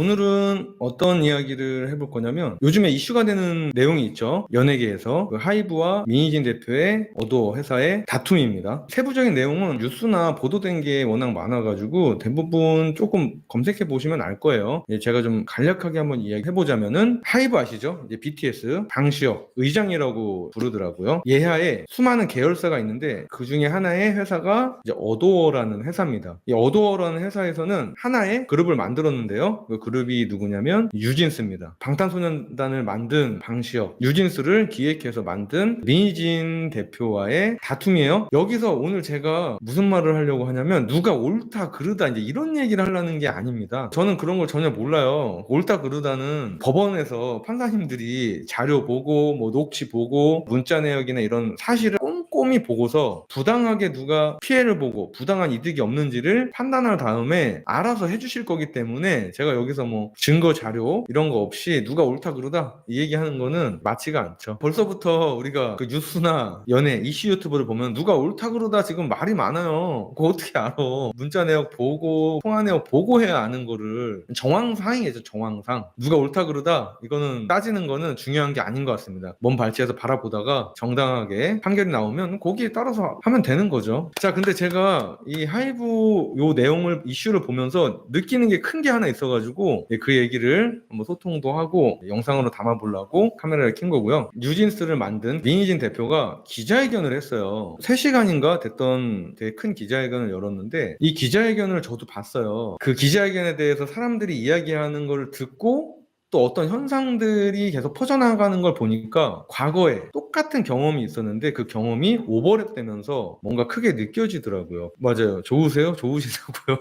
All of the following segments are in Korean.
오늘은 어떤 이야기를 해볼 거냐면 요즘에 이슈가 되는 내용이 있죠. 연예계에서 그 하이브와 민희진 대표의 어도 회사의 다툼입니다. 세부적인 내용은 뉴스나 보도된 게 워낙 많아가지고 대부분 조금 검색해 보시면 알 거예요. 제가 좀 간략하게 한번 이야기해 보자면은 하이브 아시죠? 이제 BTS 방시혁 의장이라고 부르더라고요. 예하에 수많은 계열사가 있는데 그 중에 하나의 회사가 이제 어도어라는 회사입니다. 이 어도어라는 회사에서는 하나의 그룹을 만들었는데요. 그 그룹이 누구냐면 뉴진스입니다. 방탄소년단을 만든 방시혁, 뉴진스를 기획해서 만든 민희진 대표와의 다툼이에요. 여기서 오늘 제가 무슨 말을 하려고 하냐면 누가 옳다 그르다 이제 이런 얘기를 하려는 게 아닙니다. 저는 그런 걸 전혀 몰라요. 옳다 그르다는 법원에서 판사님들이 자료 보고 뭐 녹취 보고 문자 내역이나 이런 사실을 꼼꼼히 보고서 부당하게 누가 피해를 보고 부당한 이득이 없는지를 판단한 다음에 알아서 해주실 거기 때문에 제가 여기서 뭐 증거 자료 이런 거 없이 누가 옳다 그러다 이 얘기하는 거는 맞지가 않죠. 벌써부터 우리가 그 뉴스나 연예 이슈 유튜브를 보면 누가 옳다 그러다 지금 말이 많아요. 그거 어떻게 알아? 문자 내역 보고 통화 내역 보고 해야 아는 거를 정황상이겠죠. 정황상 누가 옳다 그러다 이거는 따지는 거는 중요한 게 아닌 것 같습니다. 먼 발치에서 바라보다가 정당하게 판결이 나오면 거기에 따라서 하면 되는 거죠. 자, 근데 제가 이 하이브 요 내용을 이슈를 보면서 느끼는 게 큰 게 하나 있어가지고 그 얘기를 한번 소통도 하고 영상으로 담아보려고 카메라를 킨 거고요. 뉴진스를 만든 민희진 대표가 기자회견을 했어요. 3시간인가 됐던 되게 큰 기자회견을 열었는데 이 기자회견을 저도 봤어요. 그 기자회견에 대해서 사람들이 이야기하는 걸 듣고 또 어떤 현상들이 계속 퍼져나가는 걸 보니까 과거에 똑같은 경험이 있었는데 그 경험이 오버랩 되면서 뭔가 크게 느껴지더라고요. 맞아요. 좋으세요? 좋으시다고요?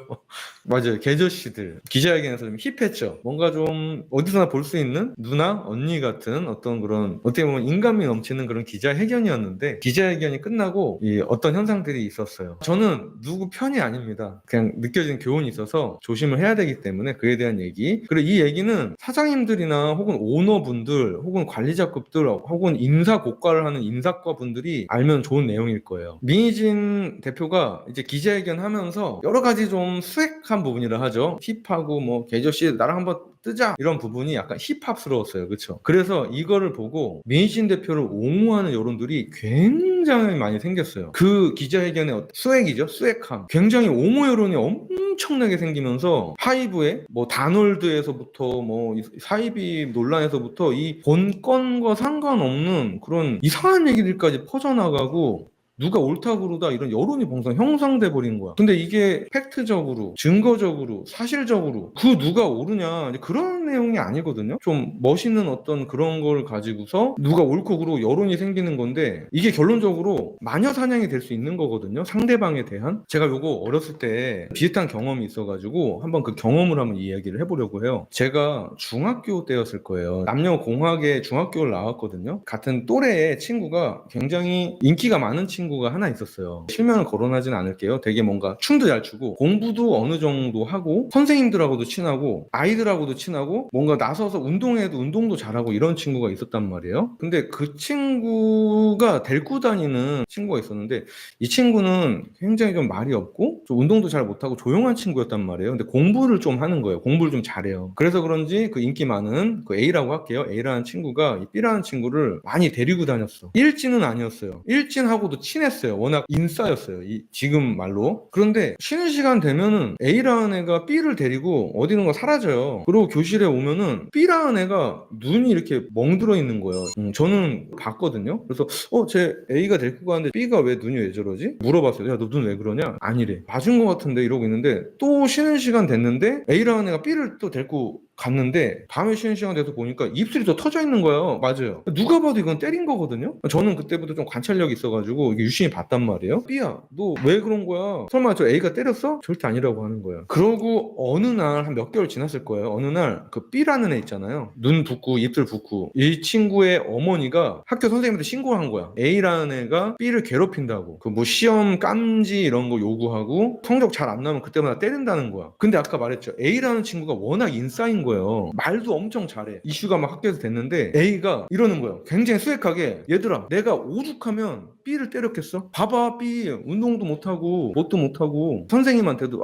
맞아요. 계저씨들 기자회견에서 좀 힙했죠. 뭔가 좀 어디서나 볼 수 있는 누나, 언니 같은 어떤 그런 어떻게 보면 인간미 넘치는 그런 기자회견이었는데 기자회견이 끝나고 이 어떤 현상들이 있었어요. 저는 누구 편이 아닙니다. 그냥 느껴지는 교훈이 있어서 조심을 해야 되기 때문에 그에 대한 얘기. 그리고 이 얘기는 사장님들이나 혹은 오너분들 혹은 관리자급들 혹은 인사 고과를 하는 인사과 분들이 알면 좋은 내용일 거예요. 민희진 대표가 이제 기자회견 하면서 여러 가지 좀 수액한 부분이라 하죠. 힙하고 뭐 계저씨 나랑 한번 뜨자 이런 부분이 약간 힙합스러웠어요. 그렇죠? 그래서 이거를 보고 민희진 대표를 옹호하는 여론들이 굉장히 많이 생겼어요. 그 기자회견의 수액이죠. 수액함. 굉장히 옹호 여론이 엄청나게 생기면서 하이브의 뭐 다놀드에서부터 뭐 사이비 논란에서부터 이 본건과 상관없는 그런 이상한 얘기들까지 퍼져나가고 누가 옳다 그러다 이런 여론이 항상 형성돼 버린 거야. 근데 이게 팩트적으로 증거적으로 사실적으로 그 누가 옳으냐 그런 내용이 아니거든요. 좀 멋있는 어떤 그런 걸 가지고서 누가 옳고 그르고 여론이 생기는 건데 이게 결론적으로 마녀 사냥이 될 수 있는 거거든요. 상대방에 대한. 제가 요거 어렸을 때 비슷한 경험이 있어가지고 한번 그 경험을 한번 이야기를 해보려고 해요. 제가 중학교 때였을 거예요. 남녀공학의 중학교를 나왔거든요. 같은 또래의 친구가 굉장히 인기가 많은 친구가 하나 있었어요. 실명을 거론하진 않을게요. 되게 뭔가 춤도 잘 추고 공부도 어느 정도 하고 선생님들하고도 친하고 아이들하고도 친하고 뭔가 나서서 운동해도 운동도 잘하고 이런 친구가 있었단 말이에요. 근데 그 친구가 데리고 다니는 친구가 있었는데 이 친구는 굉장히 좀 말이 없고 좀 운동도 잘 못하고 조용한 친구였단 말이에요. 근데 공부를 좀 하는 거예요. 공부를 좀 잘해요. 그래서 그런지 그 인기 많은 그 A라고 할게요. A라는 친구가 이 B라는 친구를 많이 데리고 다녔어. 일진은 아니었어요. 일진하고도 친했어요. 워낙 인싸였어요. 지금 말로. 그런데 쉬는 시간 되면은 A라는 애가 B를 데리고 어디론가 사라져요. 그리고 교실에 오면은 B라는 애가 눈이 이렇게 멍들어 있는 거예요. 저는 봤거든요. 그래서 쟤 A가 데리고 가는데 B가 왜 눈이 왜 저러지? 물어봤어요. 야, 너 눈 왜 그러냐? 아니래. 봐준 것 같은데 이러고 있는데 또 쉬는 시간 됐는데 A라는 애가 B를 또 데리고 갔는데 밤에 쉬는 시간 돼서 보니까 입술이 더 터져 있는 거예요. 맞아요. 누가 봐도 이건 때린 거거든요. 저는 그때부터 좀 관찰력이 있어가지고 유심히 봤단 말이에요. B야, 너 왜 그런 거야? 설마 저 A가 때렸어? 절대 아니라고 하는 거예요. 그러고 어느 날 한 몇 개월 지났을 거예요. 어느 날 그 B라는 애 있잖아요. 눈 붓고 입술 붓고 이 친구의 어머니가 학교 선생님한테 신고를 한 거야. A라는 애가 B를 괴롭힌다고. 그 뭐 시험 깜지 이런 거 요구하고 성적 잘 안 나오면 그때마다 때린다는 거야. 근데 아까 말했죠. A라는 친구가 워낙 인싸인 거예요. 말도 엄청 잘해. 이슈가 막 학교에서 됐는데 A가 이러는 거예요. 굉장히 수액하게 얘들아 내가 오죽하면 B를 때렸겠어? 봐봐, B 운동도 못하고 뭣도 못하고 선생님한테도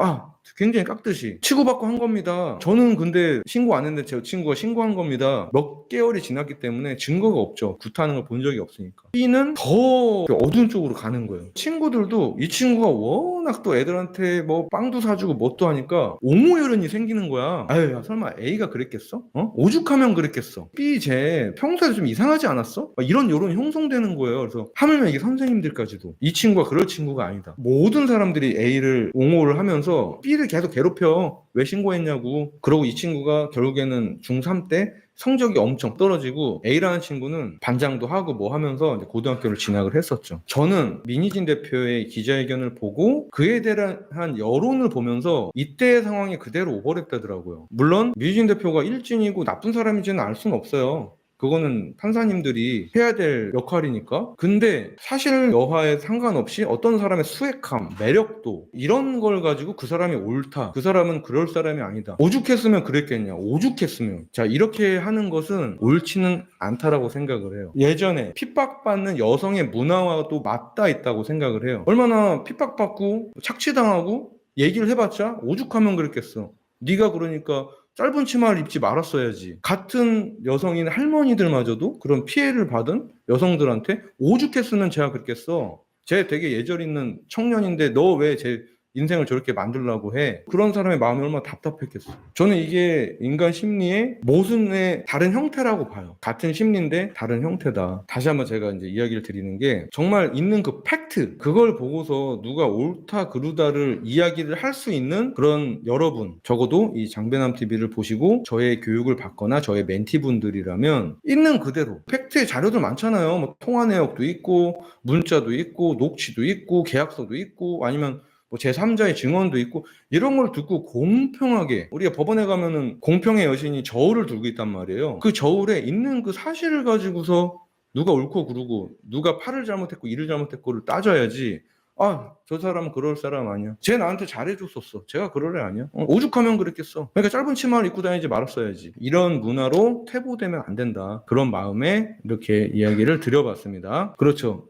굉장히 깍듯이 치고받고 한 겁니다. 저는 근데 신고 안 했는데 제 친구가 신고한 겁니다. 몇 개월이 지났기 때문에 증거가 없죠. 구타하는 걸 본 적이 없으니까. B는 더 어두운 쪽으로 가는 거예요. 친구들도 이 친구가 워낙 또 애들한테 뭐 빵도 사주고 뭣도 하니까 옹호혈연이 생기는 거야. 아유, 야, 설마 A가 그랬겠어? 오죽하면 그랬겠어. B 쟤 평소에 좀 이상하지 않았어? 막 이런 여론이 형성되는 거예요. 그래서 하물며 이게 선생님들까지도 이 친구가 그럴 친구가 아니다. 모든 사람들이 A를 옹호를 하면서 B를 계속 괴롭혀. 왜 신고했냐고. 그러고 이 친구가 결국에는 중3 때 성적이 엄청 떨어지고 A라는 친구는 반장도 하고 뭐 하면서 이제 고등학교를 진학을 했었죠. 저는 민희진 대표의 기자회견을 보고 그에 대한 여론을 보면서 이때의 상황이 그대로 오버랩되더라고요. 물론 민희진 대표가 일진이고 나쁜 사람인지는 알 수는 없어요. 그거는 판사님들이 해야 될 역할이니까. 근데 사실 여하에 상관없이 어떤 사람의 수액함, 매력도 이런 걸 가지고 그 사람이 옳다, 그 사람은 그럴 사람이 아니다, 오죽했으면 그랬겠냐, 오죽했으면, 자, 이렇게 하는 것은 옳지는 않다라고 생각을 해요. 예전에 핍박받는 여성의 문화와도 맞닿아 있다고 생각을 해요. 얼마나 핍박받고 착취당하고 얘기를 해봤자 오죽하면 그랬겠어. 네가 그러니까 짧은 치마를 입지 말았어야지. 같은 여성인 할머니들마저도 그런 피해를 받은 여성들한테 오죽했으면 제가 그랬겠어. 쟤 되게 예절 있는 청년인데 너 왜 제 인생을 저렇게 만들려고 해? 그런 사람의 마음이 얼마나 답답했겠어. 저는 이게 인간 심리의 모순의 다른 형태라고 봐요. 같은 심리인데 다른 형태다. 다시 한번 제가 이제 이야기를 드리는 게 정말 있는 그 팩트, 그걸 보고서 누가 옳다 그르다를 이야기를 할 수 있는 그런 여러분, 적어도 이 장배남 TV를 보시고 저의 교육을 받거나 저의 멘티분들이라면 있는 그대로 팩트의 자료들 많잖아요. 뭐 통화 내역도 있고 문자도 있고 녹취도 있고 계약서도 있고 아니면 뭐 제3자의 증언도 있고 이런 걸 듣고 공평하게, 우리가 법원에 가면은 공평의 여신이 저울을 들고 있단 말이에요. 그 저울에 있는 그 사실을 가지고서 누가 옳고 그르고 누가 팔을 잘못했고 이를 잘못했고를 따져야지. 저 사람은 그럴 사람 아니야. 쟤 나한테 잘해줬었어. 제가 그럴 애 아니야. 오죽하면 그랬겠어. 그러니까 짧은 치마를 입고 다니지 말았어야지. 이런 문화로 퇴보되면 안 된다. 그런 마음에 이렇게 이야기를 드려봤습니다. 그렇죠.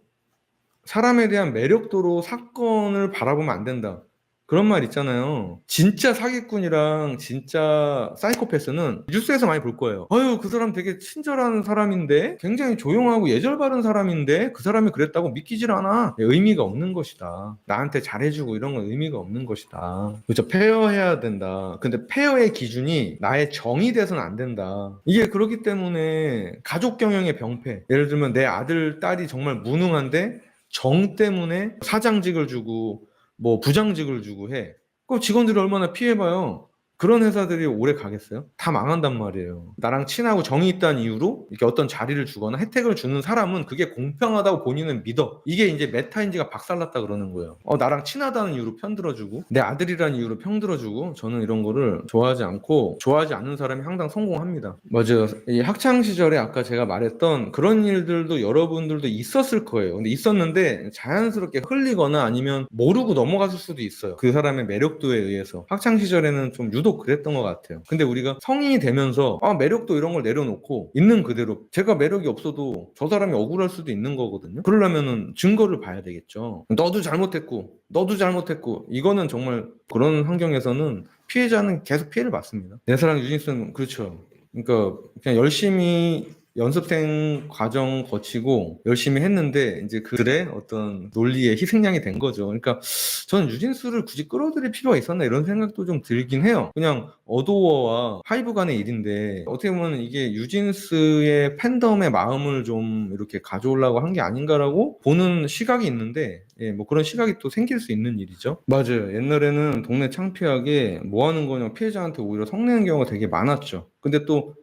사람에 대한 매력도로 사건을 바라보면 안 된다. 그런 말 있잖아요. 진짜 사기꾼이랑 진짜 사이코패스는 뉴스에서 많이 볼 거예요. 아유, 그 사람 되게 친절한 사람인데, 굉장히 조용하고 예절 바른 사람인데 그 사람이 그랬다고 믿기질 않아. 의미가 없는 것이다. 나한테 잘해주고 이런 건 의미가 없는 것이다. 그렇죠. 페어해야 된다. 근데 페어의 기준이 나의 정이 돼서는 안 된다. 이게 그렇기 때문에 가족 경영의 병폐. 예를 들면 내 아들, 딸이 정말 무능한데 정 때문에 사장직을 주고 뭐 부장직을 주고 해. 그 직원들이 얼마나 피해봐요. 그런 회사들이 오래 가겠어요? 다 망한단 말이에요. 나랑 친하고 정이 있다는 이유로 이렇게 어떤 자리를 주거나 혜택을 주는 사람은 그게 공평하다고 본인은 믿어. 이게 이제 메타인지가 박살났다 그러는 거예요. 나랑 친하다는 이유로 편들어주고 내 아들이라는 이유로 편들어주고, 저는 이런 거를 좋아하지 않고, 좋아하지 않는 사람이 항상 성공합니다. 맞아요. 이 학창 시절에 아까 제가 말했던 그런 일들도 여러분들도 있었을 거예요. 근데 있었는데 자연스럽게 흘리거나 아니면 모르고 넘어갔을 수도 있어요. 그 사람의 매력도에 의해서. 학창 시절에는 좀 유독 그랬던 것 같아요. 근데 우리가 성인이 되면서 매력도 이런 걸 내려놓고 있는 그대로, 제가 매력이 없어도 저 사람이 억울할 수도 있는 거거든요. 그러려면은 증거를 봐야 되겠죠. 너도 잘못했고 이거는 정말 그런 환경에서는 피해자는 계속 피해를 받습니다. 내 사랑 유진스는 그렇죠. 그러니까 그냥 열심히 연습생 과정 거치고 열심히 했는데 이제 그들의 어떤 논리의 희생양이 된 거죠. 그러니까 저는 유진스를 굳이 끌어들일 필요가 있었나 이런 생각도 좀 들긴 해요. 그냥 어도어와 하이브 간의 일인데 어떻게 보면 이게 유진스의 팬덤의 마음을 좀 이렇게 가져오려고 한 게 아닌가라고 보는 시각이 있는데, 뭐 그런 시각이 또 생길 수 있는 일이죠. 맞아요. 옛날에는 동네 창피하게 뭐 하는 거냐, 피해자한테 오히려 성내는 경우가 되게 많았죠. 근데 또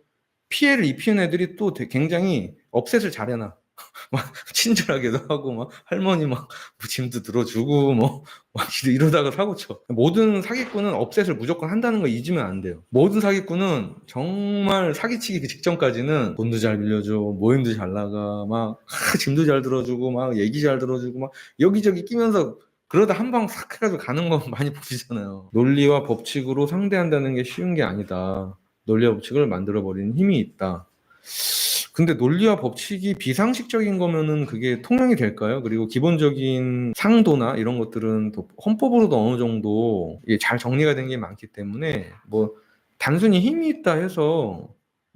피해를 입히는 애들이 또 굉장히 업셋을 잘해놔. 막 친절하게도 하고 막 할머니 막 짐도 들어주고 막 이러다가 사고 쳐. 모든 사기꾼은 업셋을 무조건 한다는 거 잊으면 안 돼요. 모든 사기꾼은 정말 사기치기 직전까지는 돈도 잘 빌려줘, 모임도 잘 나가, 막 짐도 잘 들어주고 막 얘기 잘 들어주고 막 여기저기 끼면서, 그러다 한 방 싹 해가지고 가는 거 많이 보시잖아요. 논리와 법칙으로 상대한다는 게 쉬운 게 아니다. 논리와 법칙을 만들어버리는 힘이 있다. 근데 논리와 법칙이 비상식적인 거면은 그게 통용이 될까요? 그리고 기본적인 상도나 이런 것들은 또 헌법으로도 어느 정도 이게 잘 정리가 된 게 많기 때문에 뭐 단순히 힘이 있다 해서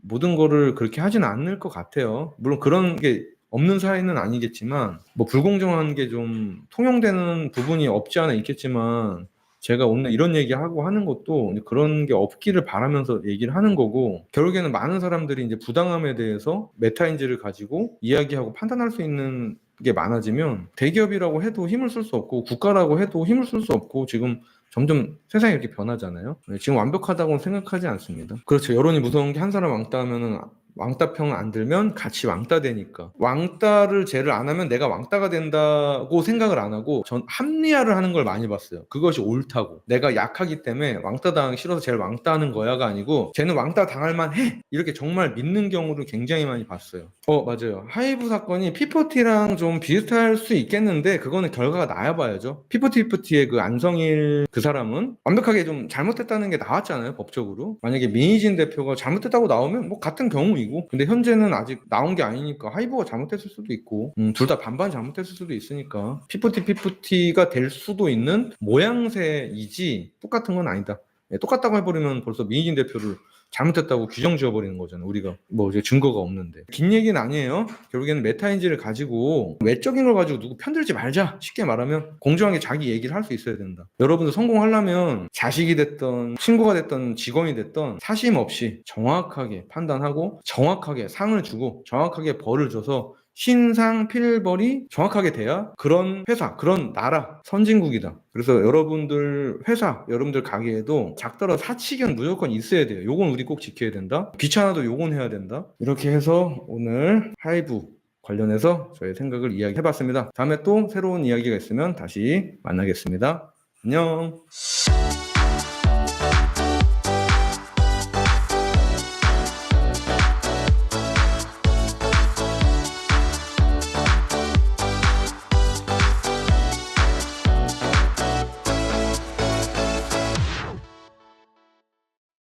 모든 거를 그렇게 하지는 않을 것 같아요. 물론 그런 게 없는 사회는 아니겠지만 뭐 불공정한 게 좀 통용되는 부분이 없지 않아 있겠지만 제가 오늘 이런 얘기하고 하는 것도 그런 게 없기를 바라면서 얘기를 하는 거고, 결국에는 많은 사람들이 이제 부당함에 대해서 메타인지를 가지고 이야기하고 판단할 수 있는 게 많아지면 대기업이라고 해도 힘을 쓸 수 없고 국가라고 해도 힘을 쓸 수 없고, 지금 점점 세상이 이렇게 변하잖아요. 지금 완벽하다고 생각하지 않습니다. 그렇죠. 여론이 무서운 게 한 사람 왕따 하면은 왕따평 안 들면 같이 왕따 되니까, 왕따를 제를 안 하면 내가 왕따가 된다고 생각을 안 하고 전 합리화를 하는 걸 많이 봤어요. 그것이 옳다고, 내가 약하기 때문에 왕따 당하기 싫어서 쟤를 왕따하는 거야가 아니고 쟤는 왕따 당할 만해, 이렇게 정말 믿는 경우를 굉장히 많이 봤어요. 맞아요. 하이브 사건이 피포티랑 좀 비슷할 수 있겠는데 그거는 결과가 나야 봐야죠. 피포티의 그 안성일 그 사람은 완벽하게 좀 잘못했다는 게 나왔잖아요, 법적으로. 만약에 민희진 대표가 잘못했다고 나오면 뭐 같은 경우이고, 근데 현재는 아직 나온 게 아니니까 하이브가 잘못했을 수도 있고 둘 다 반반 잘못했을 수도 있으니까 피포티가 될 수도 있는 모양새이지 똑같은 건 아니다. 똑같다고 해버리면 벌써 민희진 대표를 잘못했다고 규정 지어버리는 거잖아요. 우리가 뭐 이제 증거가 없는데. 긴 얘기는 아니에요. 결국에는 메타인지를 가지고 외적인 걸 가지고 누구 편들지 말자. 쉽게 말하면 공정하게 자기 얘기를 할 수 있어야 된다. 여러분들 성공하려면 자식이 됐던 친구가 됐던 직원이 됐던 사심 없이 정확하게 판단하고 정확하게 상을 주고 정확하게 벌을 줘서 신상 필벌이 정확하게 돼야 그런 회사, 그런 나라 선진국이다. 그래서 여러분들 회사, 여러분들 가게에도 작더라도 사칙은 무조건 있어야 돼요. 요건 우리 꼭 지켜야 된다. 귀찮아도 요건 해야 된다. 이렇게 해서 오늘 하이브 관련해서 저의 생각을 이야기해봤습니다. 다음에 또 새로운 이야기가 있으면 다시 만나겠습니다. 안녕.